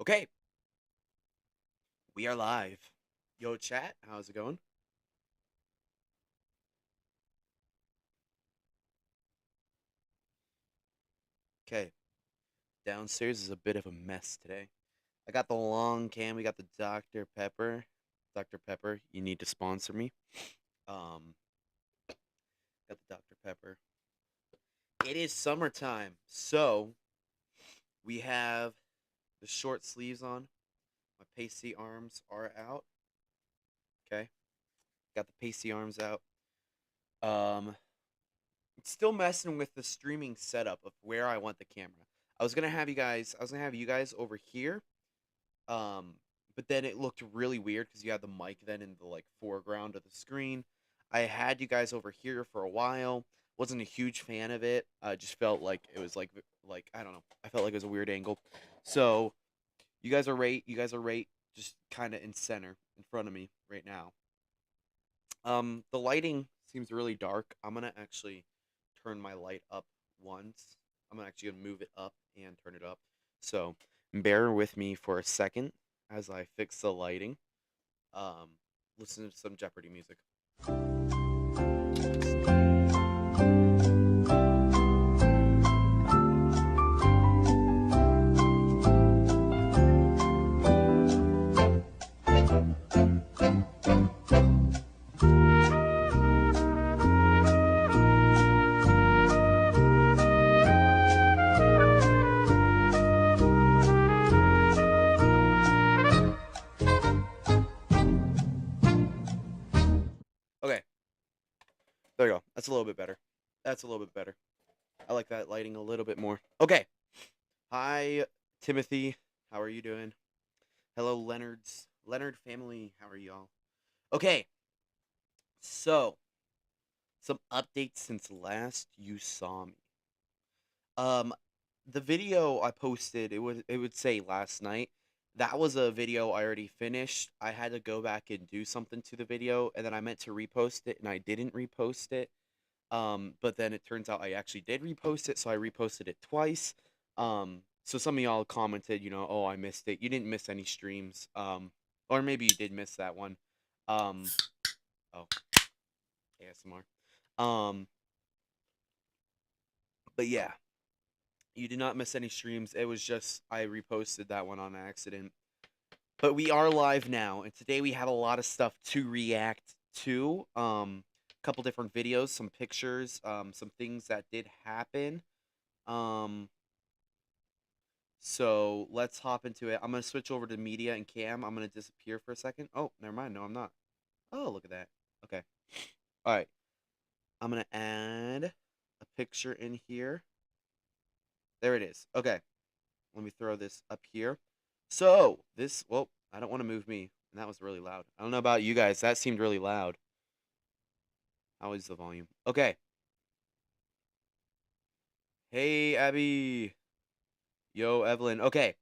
Okay, we are live. Yo, chat, how's it going? Okay, downstairs is a bit of a mess today. I got the long can. We got the Dr. Pepper. Dr. Pepper, you need to sponsor me. Um, got the Dr. Pepper. It is summertime, so we have the short sleeves on. My pasty arms are out. Okay, got the pasty arms out. Um, Still messing with the streaming setup of where I want the camera. I was gonna have you guys over here. Um, but then it looked really weird because you had the mic then in the like foreground of the screen. I had you guys over here for a while. Wasn't a huge fan of it. I just felt like it was like I don't know. I felt like it was a weird angle. So you guys are right. You guys are right. Just kind of in center in front of me right now. The lighting seems really dark. I'm gonna actually turn my light up once. I'm actually gonna move it up and turn it up. So bear with me for a second as I fix the lighting. Um, Listen to some Jeopardy music. Okay, there you go. That's a little bit better. That's a little bit better. I like that lighting a little bit more. Okay. Hi, Timothy. How are you doing? Hello, Leonard family. How are y'all? Okay, so some updates since last you saw me. Um, the video I posted, it would say last night. That was a video I already finished. I had to go back and do something to the video, and then I meant to repost it, and I didn't repost it. But then it turns out I actually did repost it, so I reposted it twice. So some of y'all commented, oh, I missed it. You didn't miss any streams. Or maybe you did miss that one. Um, oh, ASMR. Um, but yeah, you did not miss any streams. It was just I reposted that one on accident. But we are live now, and today we have a lot of stuff to react to. A couple different videos, some pictures, some things that did happen. Um, so let's hop into it. I'm gonna switch over to media and cam. I'm gonna disappear for a second. Oh, never mind. No, I'm not. Oh, look at that. Okay. All right. I'm gonna add a picture in here. There it is. Okay. Let me throw this up here. So this, well, I don't want to move me, and that was really loud. I don't know about you guys. That seemed really loud. How is the volume? Okay. Hey, Abby. Yo, Evelyn. Okay.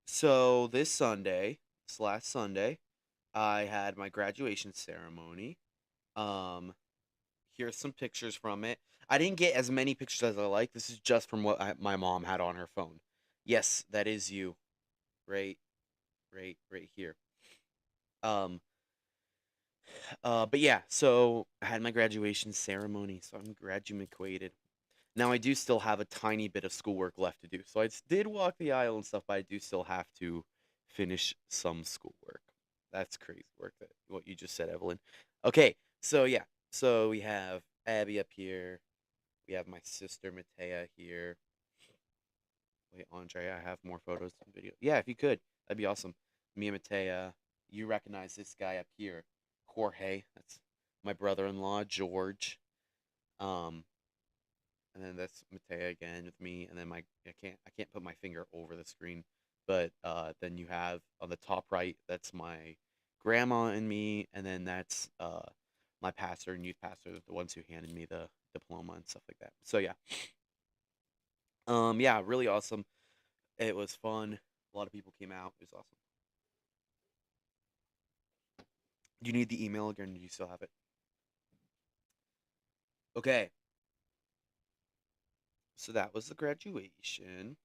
So this last Sunday, I had my graduation ceremony. Um, Here's some pictures from it. I didn't get as many pictures as I like. This is just from what my mom had on her phone. Yes, that is you. Right, right here. Um, but yeah, so I had my graduation ceremony, so I'm graduated. Now I do still have a tiny bit of schoolwork left to do. So did walk the aisle and stuff, but I do still have to finish some schoolwork. That's crazy work that what you just said, Evelyn. Okay, so yeah. So we have Abby up here. We have my sister Matea here. Wait, Andre, I have more photos and video. Yeah, if you could, that'd be awesome. Me and Matea. You recognize this guy up here, Jorge. That's my brother-in-law, George. Um, and then that's Matea again with me, and then I can't put my finger over the screen, but then you have on the top right, that's my grandma and me, and then that's my pastor and youth pastor, the ones who handed me the diploma and stuff like that. So yeah, yeah, really awesome. It was fun. A lot of people came out. It was awesome. Do you need the email again? Do you still have it? Okay, so that was the graduation.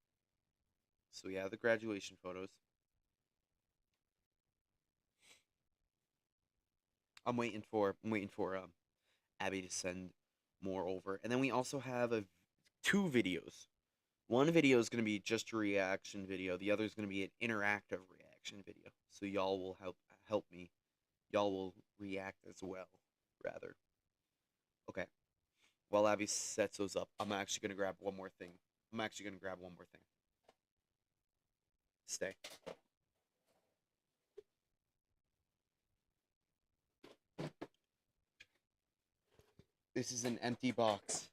So we have the graduation photos. I'm waiting for Abby to send more over, and then we also have two videos. One video is going to be just a reaction video. The other is going to be an interactive reaction video. So y'all will help me. Y'all will react as well, rather. Okay. While Abby sets those up, I'm actually going to grab one more thing. Stay. This is an empty box.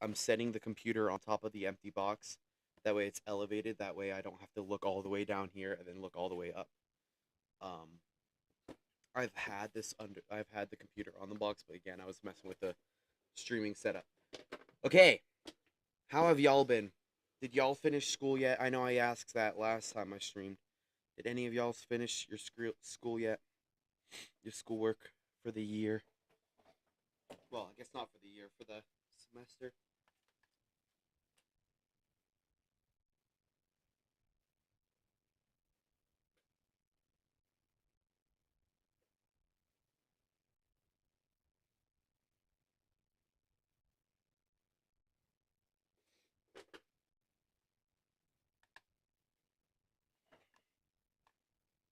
I'm setting the computer on top of the empty box. That way it's elevated. That way I don't have to look all the way down here and then look all the way up. I've had the computer on the box, but again, I was messing with the streaming setup. Okay. How have y'all been? Did y'all finish school yet? I know I asked that last time I streamed. Did any of y'all finish your school yet? Your schoolwork for the year? Well, I guess not for the year, for the semester.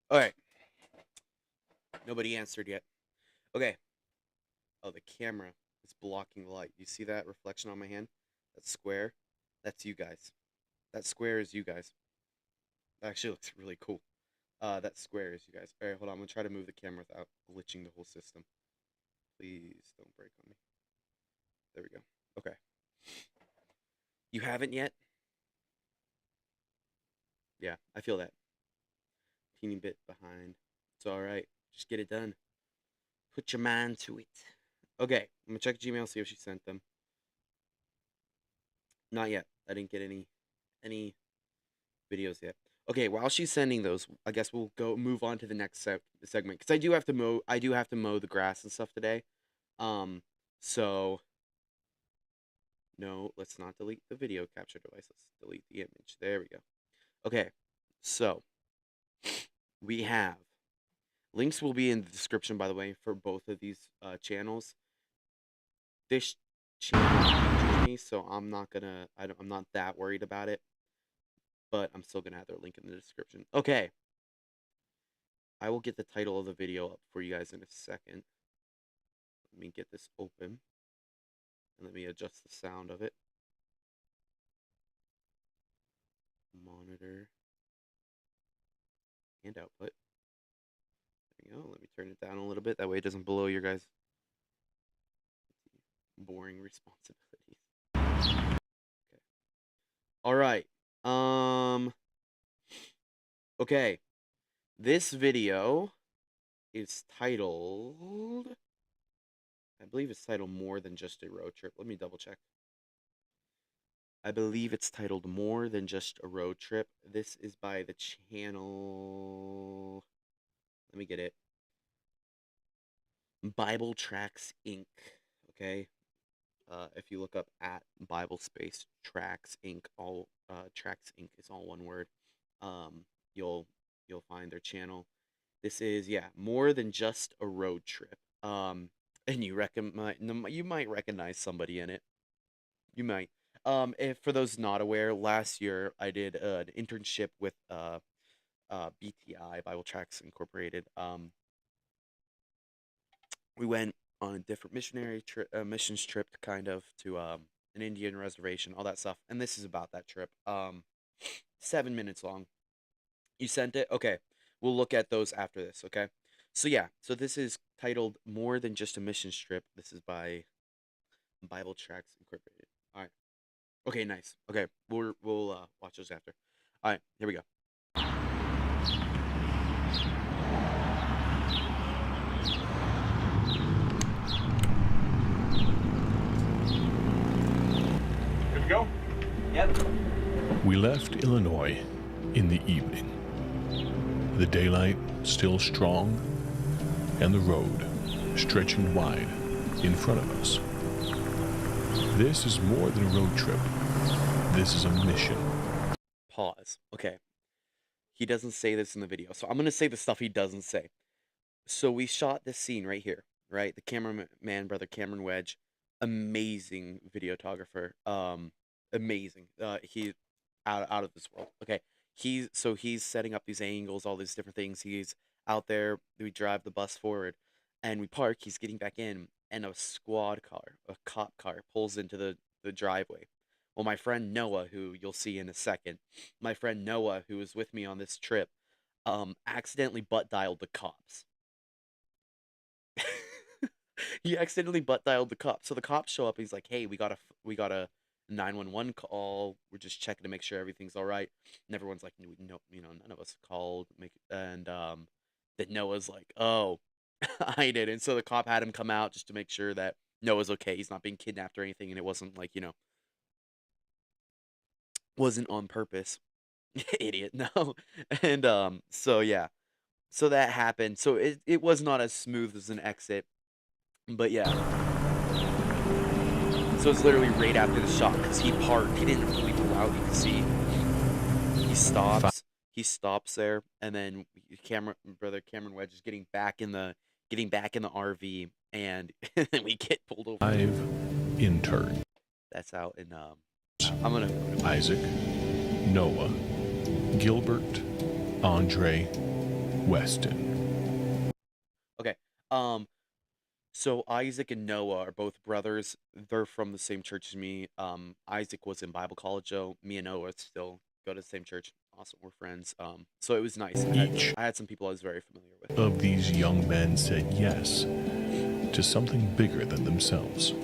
Alright. Nobody answered yet. Okay. Oh, the camera is blocking the light. You see that reflection on my hand? That square? That's you guys. That square is you guys. That actually looks really cool. That square is you guys. Alright, hold on. I'm going to try to move the camera without glitching the whole system. Please don't break on me. There we go. Okay. You haven't yet? Yeah, I feel that. Teeny bit behind. It's alright. Just get it done. Put your mind to it. Okay, I'm gonna check Gmail, see if she sent them. Not yet. I didn't get any videos yet. Okay, while she's sending those, I guess we'll move on to the next segment because I do have to mow the grass and stuff today. So no, let's not delete the video capture device. Let's delete the image. There we go. Okay, so we have links will be in the description, by the way, for both of these channels. This channel features me, so I'm not that worried about it. But I'm still gonna have their link in the description. Okay. I will get the title of the video up for you guys in a second. Let me get this open. And let me adjust the sound of it. Monitor. And output. There we go. Let me turn it down a little bit. That way it doesn't blow your guys' boring responsibilities. Okay. Alright. Okay. This video is titled, I believe it's titled More Than Just a Road Trip. Let me double check. I believe it's titled More Than Just a Road Trip. This is by the channel, let me get it. Bible Tracks Inc. Okay. If you look up at Bible Space Tracks Inc. Tracks Inc. is all one word. You'll find their channel. This is More Than Just a Road Trip. And you might recognize somebody in it. You might. If for those not aware, last year I did an internship with BTI, Bible Tracks Incorporated. We went on a different missions trip kind of to an Indian reservation, all that stuff. And this is about that trip. 7 minutes long. You sent it? Okay. We'll look at those after this, okay? So so this is titled More Than Just a Missions Trip. This is by Bible Tracks Incorporated. All right. Okay, nice. Okay, we'll watch those after. All right, here we go. Good to go? Yep. We left Illinois in the evening. The daylight still strong, and the road stretching wide in front of us. This is more than a road trip. This is a mission. pause. Okay. He doesn't say this in the video, so I'm gonna say the stuff he doesn't say. So we shot this scene right here, right? The cameraman brother Cameron Wedge, amazing videographer, amazing. He out of this world. Okay, he's setting up these angles, all these different things. He's out there. We drive the bus forward, and we park. He's getting back in, and a squad car, a cop car, pulls into the driveway. Well, my friend Noah, who you'll see in a second, my friend Noah, who was with me on this trip, accidentally butt dialed the cops. He accidentally butt dialed the cops. So the cops show up. He's like, "Hey, we got a 911 call. We're just checking to make sure everything's all right." And everyone's like, "No, none of us called." Then Noah's like, "Oh, I did." And so the cop had him come out just to make sure that Noah's okay. He's not being kidnapped or anything, and it wasn't like wasn't on purpose. Idiot. No. And so yeah. So that happened. So it was not as smooth as an exit. But yeah. So it's literally right after the shot because he parked. He didn't really pull out. You can see he stops. He stops there, and then brother Cameron Wedge is getting back in the RV, and then we get pulled over. 5 intern. That's out in I'm gonna Isaac, Noah, Gilbert, Andre, Weston. Okay. So Isaac and Noah are both brothers. They're from the same church as me. Isaac was in Bible college, though. Me and Noah still go to the same church. Awesome, we're friends. So it was nice. I had some people I was very familiar with. Of these young men said yes to something bigger than themselves.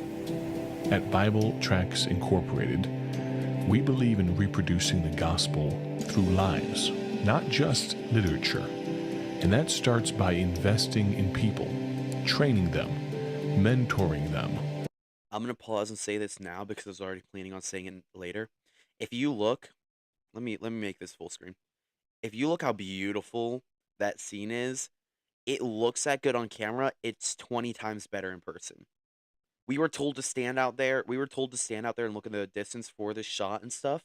At Bible Tracts Incorporated, we believe in reproducing the gospel through lives, not just literature. And that starts by investing in people, training them, mentoring them. I'm gonna pause and say this now because I was already planning on saying it later. If you look, let me make this full screen. If you look how beautiful that scene is, it looks that good on camera. It's 20 times better in person. We were told to stand out there. We were told to stand out there and look in the distance for this shot and stuff.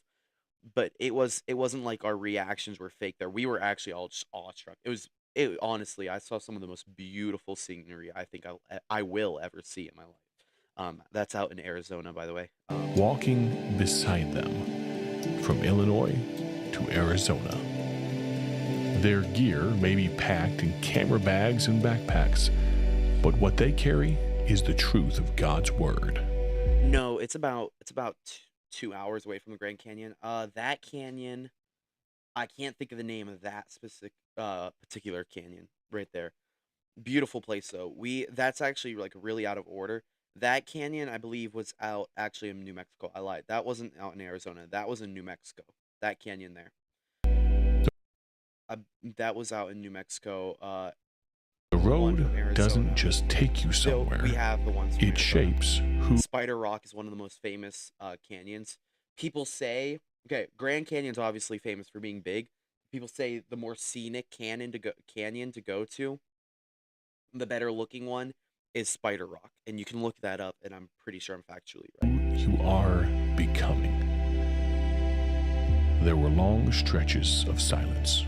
But it wasn't like our reactions were fake there. We were actually all just awestruck. Honestly, I saw some of the most beautiful scenery I think I will ever see in my life. That's out in Arizona, by the way. Walking beside them from Illinois to Arizona. Their gear may be packed in camera bags and backpacks, but what they carry is the truth of God's word. No, it's about 2 hours away from the Grand Canyon. That canyon, I can't think of the name of that specific particular canyon right there. Beautiful place though. That's actually like really out of order. That canyon I believe was out actually in New Mexico. I lied. That wasn't out in Arizona. That was in New Mexico. That canyon there. That was out in New Mexico. The road doesn't just take you somewhere. We have the ones from It Arizona. shapes who. Spider Rock is one of the most famous canyons. People say, okay, Grand Canyon's obviously famous for being big. People say the more scenic canyon to go to, the better looking one is Spider Rock, and you can look that up, and I'm pretty sure I'm factually right. You are becoming. There were long stretches of silence,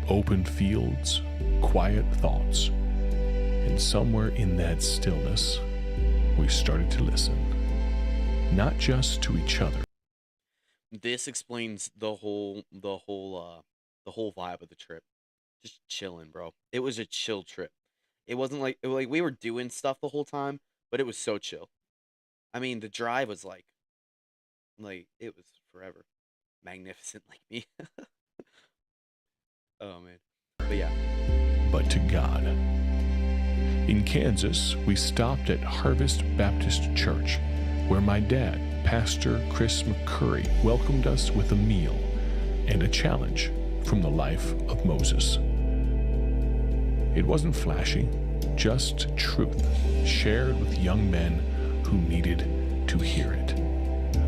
open fields, quiet thoughts, and somewhere in that stillness, we started to listen, not just to each other. This explains the whole vibe of the trip. Just chilling, bro. It was a chill trip. It wasn't like we were doing stuff the whole time, but it was so chill. I mean, the drive was like it was forever magnificent, like me. Oh man, but yeah. But to God. In Kansas, we stopped at Harvest Baptist Church, where my dad, Pastor Chris McCurry, welcomed us with a meal and a challenge from the life of Moses. It wasn't flashy, just truth shared with young men who needed to hear it.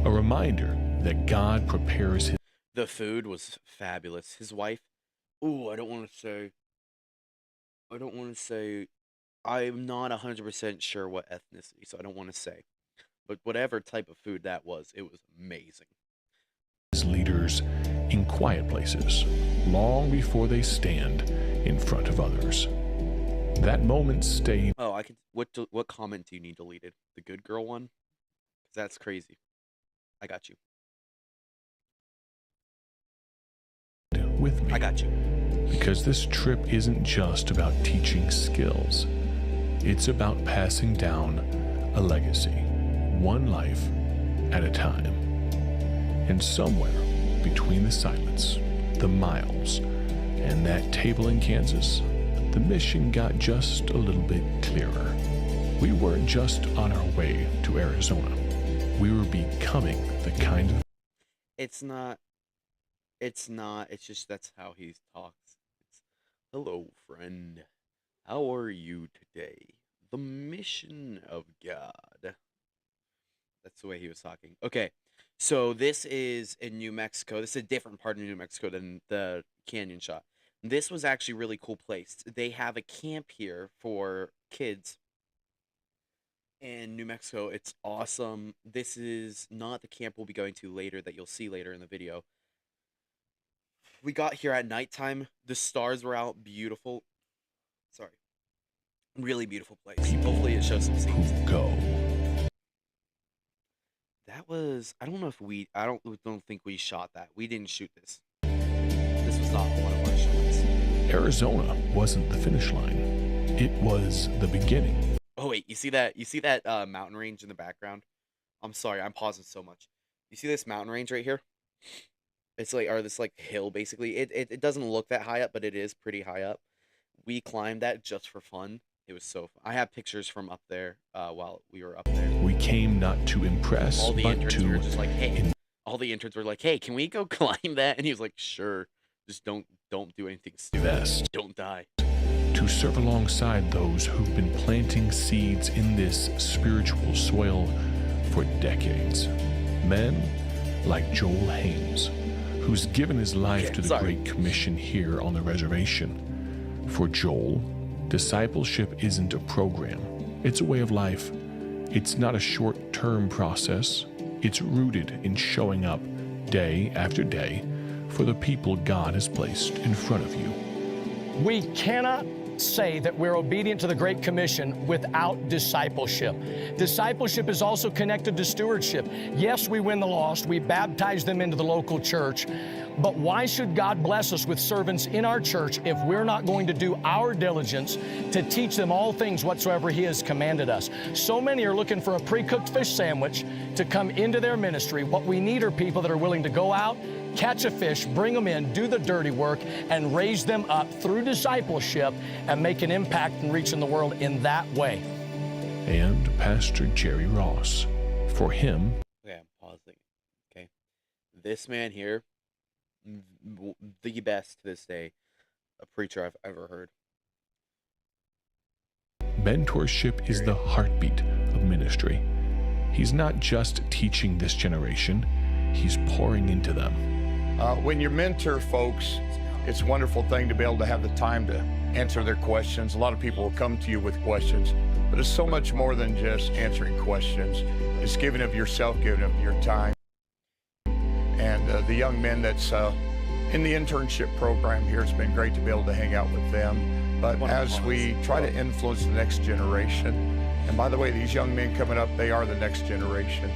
A reminder that God prepares his. The food was fabulous. His wife, ooh, I don't want to say, I'm not 100% sure what ethnicity, so I don't want to say. But whatever type of food that was, it was amazing. Leaders in quiet places, long before they stand in front of others. That moment stayed Oh, I can. What comment do you need deleted? The good girl one? 'Cause that's crazy. I got you. with me. I got you. Because this trip isn't just about teaching skills. It's about passing down a legacy, one life at a time. And somewhere between the silence, the miles, and that table in Kansas, the mission got just a little bit clearer. We weren't just on our way to Arizona. We were becoming the kind of... It's not. It's just that's how he talks. It's, hello, friend. How are you today? The mission of God. That's the way he was talking. Okay, so this is in New Mexico. This is a different part of New Mexico than the canyon shot. This was actually a really cool place. They have a camp here for kids in New Mexico. It's awesome. This is not the camp we'll be going to later that you'll see later in the video. We got here at nighttime. The stars were out. Beautiful. Sorry. Really beautiful place. Hopefully it shows some scenes. Go. That was... I don't know if we... I don't think we shot that. We didn't shoot this. This was not one of our shots. Arizona wasn't the finish line. It was the beginning. Oh, wait. You see that? You see that mountain range in the background? I'm sorry. I'm pausing so much. You see this mountain range right here? It's like... Or this, like, hill, basically. It doesn't look that high up, but it is pretty high up. We climbed that just for fun. It was so fun. I have pictures from up there while we were up there. We came not to impress, All the but interns were just like, hey. in- All the interns were like, hey, can we go climb that? And he was like, sure. Just don't do anything stupid. Invest. Don't die. to serve alongside those who've been planting seeds in this spiritual soil for decades. Men like Joel Haynes, who's given his life to the Great Commission here on the reservation. For Joel, discipleship isn't a program. It's a way of life. It's not a short-term process. It's rooted in showing up day after day for the people God has placed in front of you. We cannot say that we're obedient to the Great Commission without discipleship. Discipleship is also connected to stewardship. Yes, we win the lost. We baptize them into the local church. But why should God bless us with servants in our church if we're not going to do our diligence to teach them all things whatsoever He has commanded us? So many are looking for a pre-cooked fish sandwich to come into their ministry. What we need are people that are willing to go out, catch a fish, bring them in, do the dirty work, and raise them up through discipleship and make an impact in reaching the world in that way. And Pastor Jerry Ross. For him, Okay, I'm pausing. Okay. This man here, the best to this day, a preacher I've ever heard. mentorship is the heartbeat of ministry. He's not just teaching this generation, he's pouring into them. When you mentor folks, it's a wonderful thing to be able to have the time to answer their questions. A lot of people will come to you with questions, but it's so much more than just answering questions. It's giving of yourself, giving of your time. And the young men that's in the internship program here, it's been great to be able to hang out with them. But as we try to influence the next generation, and by the way, these young men coming up, they are the next generation.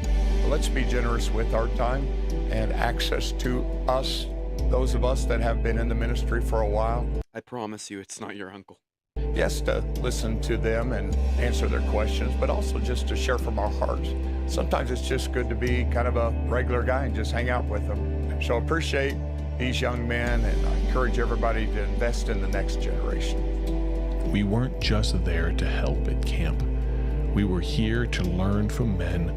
But let's be generous with our time and access to us, those of us that have been in the ministry for a while. I promise you, it's not your uncle. Yes, to listen to them and answer their questions, but also just to share from our hearts. Sometimes it's just good to be kind of a regular guy and just hang out with them. So appreciate these young men, and I encourage everybody to invest in the next generation. We weren't just there to help at camp. We were here to learn from men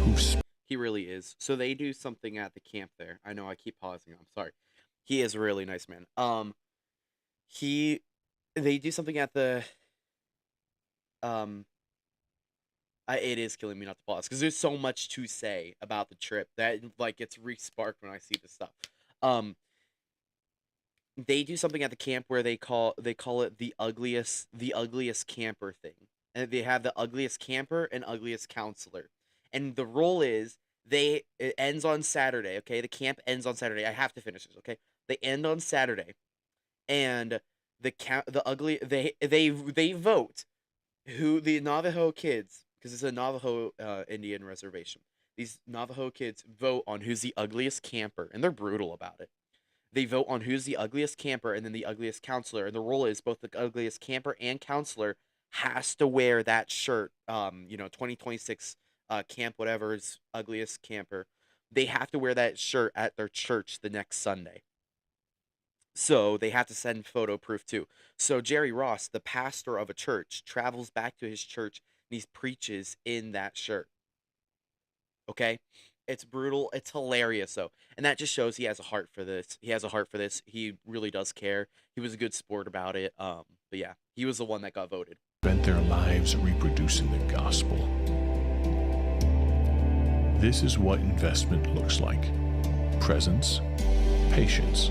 who've He really is. So they do something at the camp there. I know I keep pausing. I'm sorry. He is a really nice man. They do something at the it is killing me not to pause because there's so much to say about the trip that like gets re-sparked when I see this stuff. They do something at the camp where they call it the ugliest camper thing. And they have the ugliest camper and ugliest counselor. And the role is It ends on Saturday, okay? The camp ends on Saturday. I have to finish this, okay? They end on Saturday, and they vote who the Navajo kids, because it's a Navajo Indian reservation. These Navajo kids vote on who's the ugliest camper, and they're brutal about it. They vote on who's the ugliest camper and then the ugliest counselor, and the rule is both the ugliest camper and counselor has to wear that shirt. 2026 camp whatever's ugliest camper, they have to wear that shirt at their church the next Sunday. So they have to send photo proof too. So Jerry Ross, the pastor of a church, travels back to his church and he preaches in that shirt. Okay? It's brutal. It's hilarious though. And that just shows he has a heart for this. He has a heart for this. He really does care. He was a good sport about it. But yeah, he was the one that got voted. Spent their lives reproducing the gospel. This is what investment looks like. Presence, patience,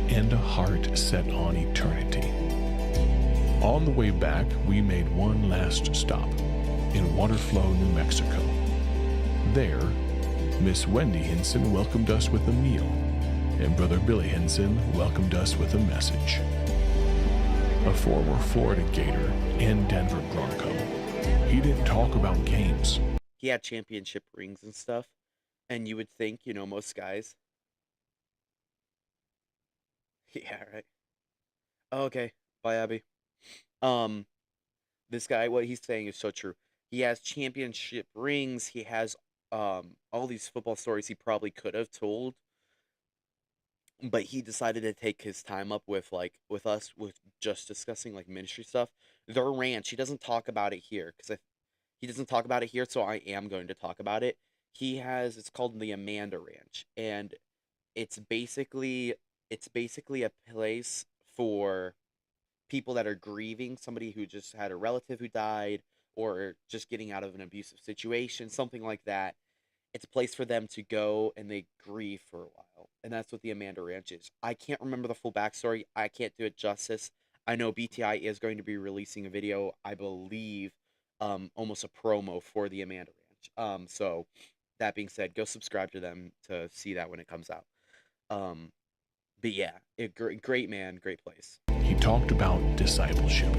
and a heart set on eternity. On the way back, we made one last stop in Waterflow, New Mexico. There, Miss Wendy Hinson welcomed us with a meal, and Brother Billy Hinson welcomed us with a message. A former Florida Gator and Denver Bronco. He didn't talk about games. He had championship rings and stuff, and you would think, most guys. Yeah, right. Oh, okay. Bye, Abby. This guy, what he's saying is so true. He has championship rings. He has all these football stories he probably could have told, but he decided to take his time up with us with just discussing like ministry stuff. Their ranch. He doesn't talk about it here he doesn't talk about it here, so I am going to talk about it. It's called the Amanda Ranch, and it's basically a place for people that are grieving somebody who just had a relative who died or just getting out of an abusive situation, something like that. It's a place for them to go and they grieve for a while. And that's what the Amanda Ranch is. I can't remember the full backstory. I can't do it justice. I know BTI is going to be releasing a video, I believe, almost a promo for the Amanda Ranch. So that being said, go subscribe to them to see that when it comes out. But yeah, great man, great place. He talked about discipleship.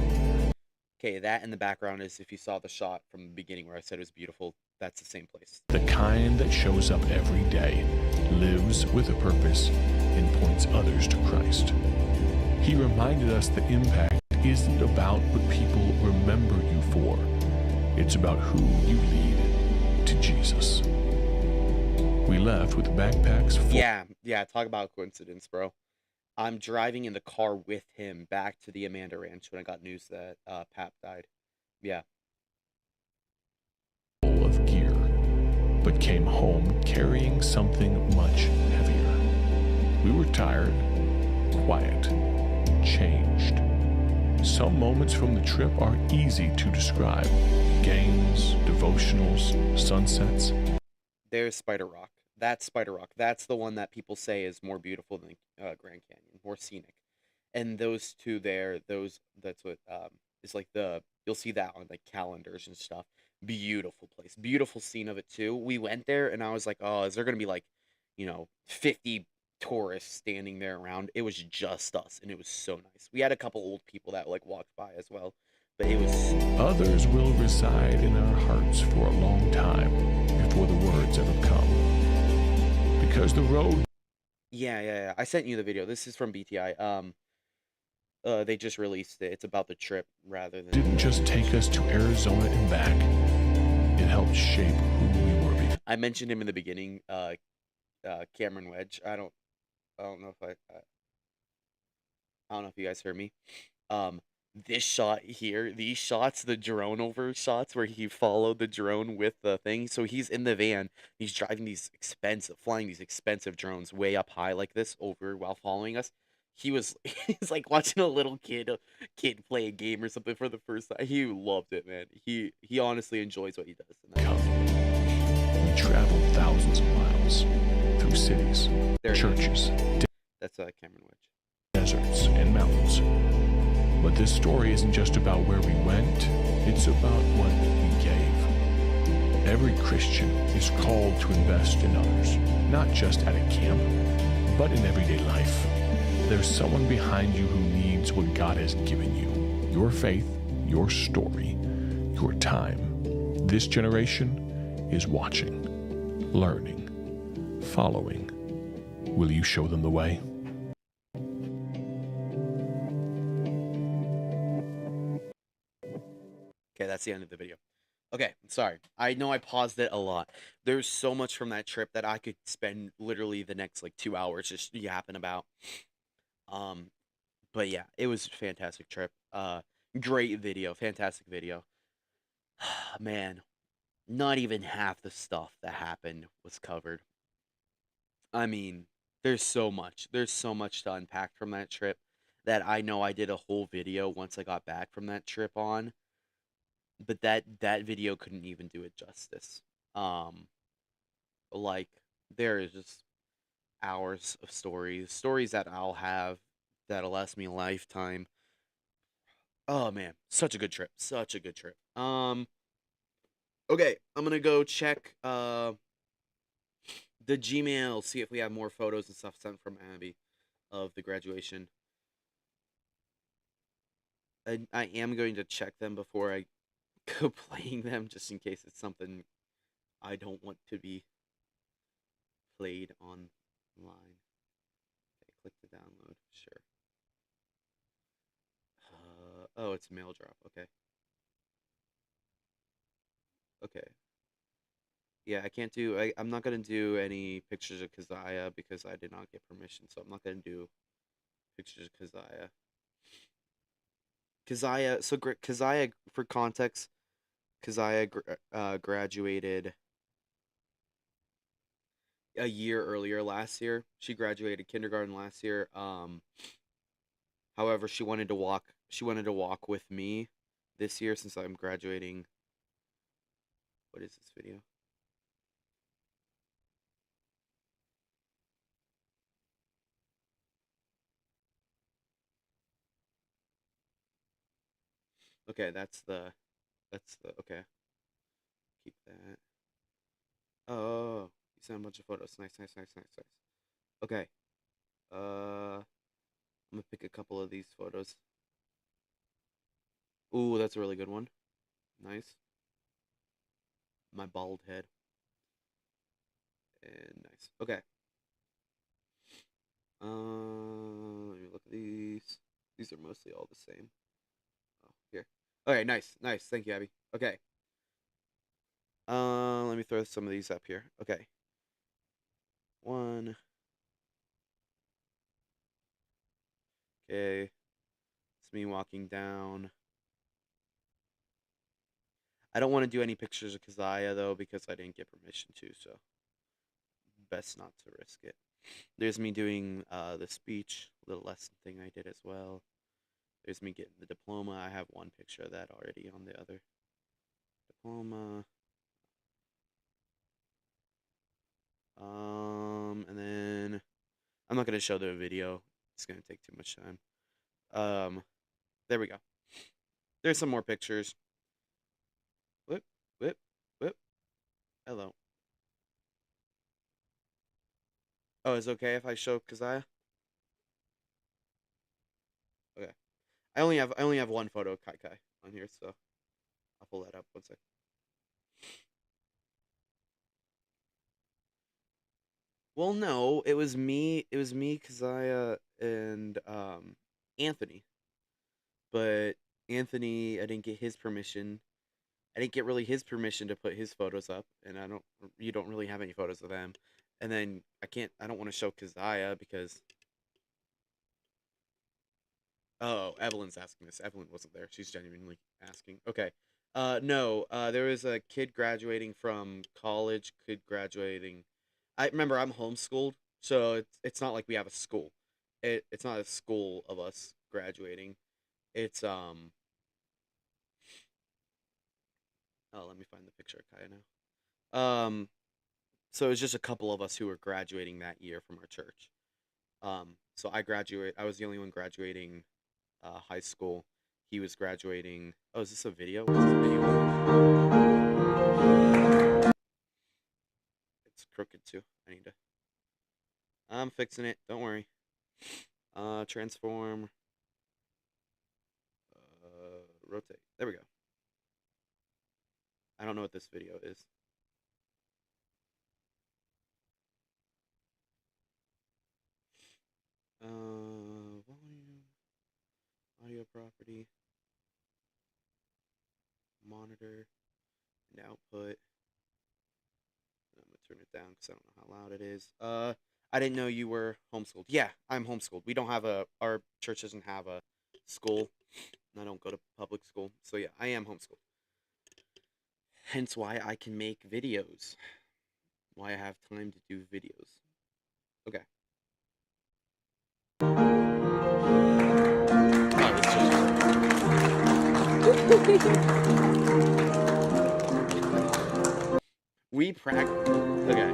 Okay, that in the background is, if you saw the shot from the beginning where I said it was beautiful, that's the same place. The kind that shows up every day, lives with a purpose, and points others to Christ. He reminded us the impact isn't about what people remember you for. It's about who you lead to Jesus. We left with backpacks full. Yeah, talk about coincidence, bro. I'm driving in the car with him back to the Amanda Ranch when I got news that Pap died. Yeah. Full of gear, but came home carrying something much heavier. We were tired, quiet, changed. Some moments from the trip are easy to describe. Games, devotionals, sunsets. There's Spider Rock. That's Spider Rock. That's the one that people say is more beautiful than Grand Canyon, more scenic. And those two there, that's what is like you'll see that on like calendars and stuff. Beautiful place, beautiful scene of it too. We went there and I was like, oh, is there gonna be like, 50 tourists standing there around? It was just us, and it was so nice. We had a couple old people that like walked by as well, but it was. Others will reside in our hearts for a long time before the words ever come. Because the road. Yeah. I sent you the video. This is from BTI. They just released it. It's about the trip rather than. Didn't just take us to Arizona and back. It helped shape who we were. I mentioned him in the beginning. Cameron Wedge. I don't know if I don't know if you guys heard me. This shot here, these shots, the drone over shots where he followed the drone with the thing. So he's in the van, he's flying these expensive drones way up high like this over while following us. He's like watching a little kid play a game or something for the first time. He loved it, man. He honestly enjoys what he does. We traveled thousands of miles through cities, churches, that's Cameron Wedge. Deserts and mountains. But this story isn't just about where we went, it's about what we gave. Every Christian is called to invest in others, not just at a camp, but in everyday life. There's someone behind you who needs what God has given you, your faith, your story, your time. This generation is watching, learning, following. Will you show them the way? Okay, that's the end of the video. Okay, sorry. I know I paused it a lot. There's so much from that trip that I could spend literally the next like 2 hours just yapping about. Um, but yeah, it was a fantastic trip. Great video, fantastic video. Man, not even half the stuff that happened was covered. I mean, there's so much. There's so much to unpack from that trip that I know I did a whole video once I got back from that trip on, but that video couldn't even do it justice. Um, like there is just hours of stories that I'll have that'll last me a lifetime. Oh man, such a good trip. Such a good trip. Okay, I'm gonna go check the Gmail, see if we have more photos and stuff sent from Abby of the graduation. I am going to check them before I go playing them, just in case it's something I don't want to be played online. Okay, click to download. Sure. Oh, it's mail drop. Okay. Okay. Yeah, I can't do. I'm not gonna do any pictures of Keziah because I did not get permission, so I'm not gonna do pictures of Keziah. Keziah, for context, Keziah graduated a year earlier last year. She graduated kindergarten last year. However, she wanted to walk. She wanted to walk with me this year since I'm graduating. What is this video? Okay, that's the okay. Keep that. Oh, you sent a bunch of photos. Nice, nice, nice, nice, nice. Okay. I'm gonna pick a couple of these photos. Ooh, that's a really good one. Nice. My bald head. And nice. Okay. Let me look at these. These are mostly all the same. Oh, here. Okay, nice, nice. Thank you, Abby. Okay. Let me throw some of these up here. Okay. One. Okay. It's me walking down. I don't want to do any pictures of Keziah, though, because I didn't get permission to, so best not to risk it. There's me doing the speech, little lesson thing I did as well. There's me getting the diploma. I have one picture of that already on the other diploma. And then I'm not going to show the video. It's going to take too much time. There we go. There's some more pictures. Whip, whip, whip. Hello. Oh, is it okay if I show Keziah? Okay. I only have one photo of Kai Kai on here, so I'll pull that up one sec. Well, no, it was me, Keziah, and Anthony. But Anthony, I didn't get his permission. I didn't get really his permission to put his photos up, and you don't really have any photos of them. And then I don't want to show Keziah because, oh, Evelyn's asking this. Evelyn wasn't there. She's genuinely asking. Okay. No, there was a kid graduating from college, I remember I'm homeschooled, so it's not like we have a school. It's not a school of us graduating. It's oh, let me find the picture of Kaya now. So it was just a couple of us who were graduating that year from our church. So I was the only one graduating high school. He was graduating. Oh, is this a video? Is this a video? crooked too. I'm fixing it. Don't worry. Transform. Rotate. There we go. I don't know what this video is. Volume. Audio property. Monitor. And output. I'm gonna turn it down because I don't know how loud it is. I didn't know you were homeschooled. Yeah, I'm homeschooled. We don't have our church doesn't have a school. And I don't go to public school. So yeah, I am homeschooled. Hence why I can make videos. Why I have time to do videos. Okay. We practice. Okay.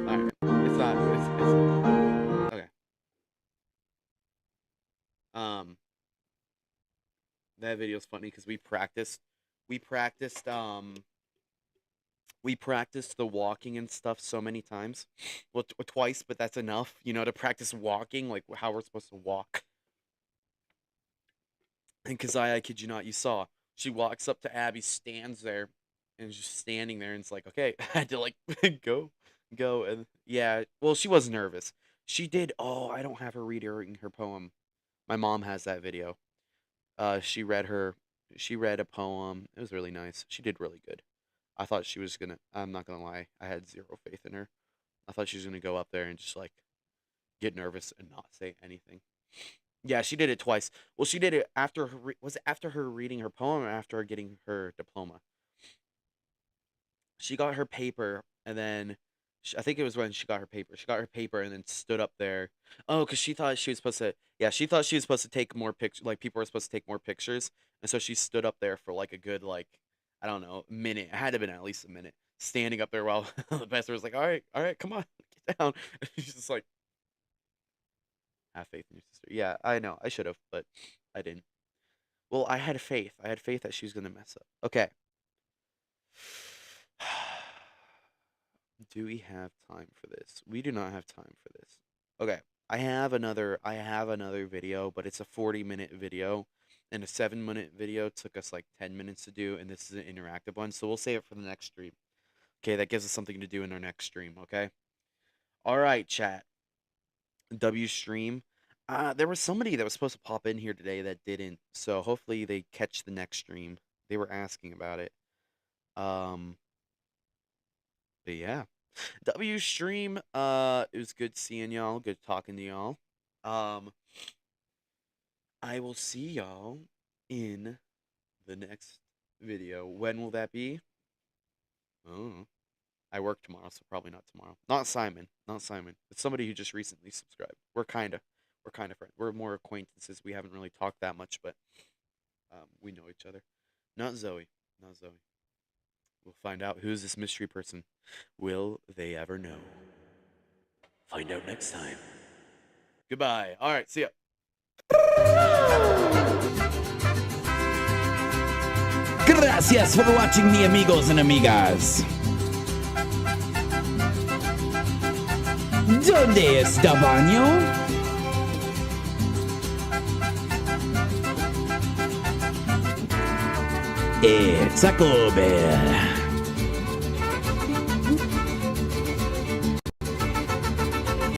Alright. It's not. It's okay. That video's funny because we practiced the walking and stuff so many times. Well, twice, but that's enough, to practice walking, like how we're supposed to walk. And Keziah, I kid you not, you saw. She walks up to Abby, stands there, and is just standing there, and it's like, okay, I had to, like, go. And, yeah, well, she was nervous. She did, I don't have her reading her poem. My mom has that video. She read a poem. It was really nice. She did really good. I thought she was gonna, I'm not gonna lie, I had zero faith in her. I thought she was gonna go up there and just, like, get nervous and not say anything. Yeah, she did it twice. Well, she did it after her, was it after her reading her poem or after her getting her diploma? She got her paper, and then, I think it was when she got her paper. She got her paper and then stood up there. Oh, because she thought she was supposed to, she thought she was supposed to take more pictures, like, people were supposed to take more pictures. And so she stood up there for, like, a good, like, I don't know, minute. It had to have been at least a minute. Standing up there while the pastor was like, all right, come on, get down. She's just like, have faith in your sister. Yeah, I know. I should have, but I didn't. Well, I had faith. I had faith that she was going to mess up. Okay. Do we have time for this? We do not have time for this. Okay. I have another video, but it's a 40-minute video. And a 7-minute video took us like 10 minutes to do, and this is an interactive one, so we'll save it for the next stream. Okay, that gives us something to do in our next stream, okay? All right, chat. W stream. There was somebody that was supposed to pop in here today that didn't, so hopefully they catch the next stream. They were asking about it. But yeah. W stream, it was good seeing y'all, good talking to y'all. I will see y'all in the next video. When will that be? Oh, I work tomorrow, so probably not tomorrow. Not Simon. It's somebody who just recently subscribed. We're kind of friends. We're more acquaintances. We haven't really talked that much, but we know each other. Not Zoe. We'll find out who's this mystery person. Will they ever know? Find out next time. Goodbye. All right, see ya. Gracias for watching, mi amigos and amigas. ¿Dónde está baño? It's a cover.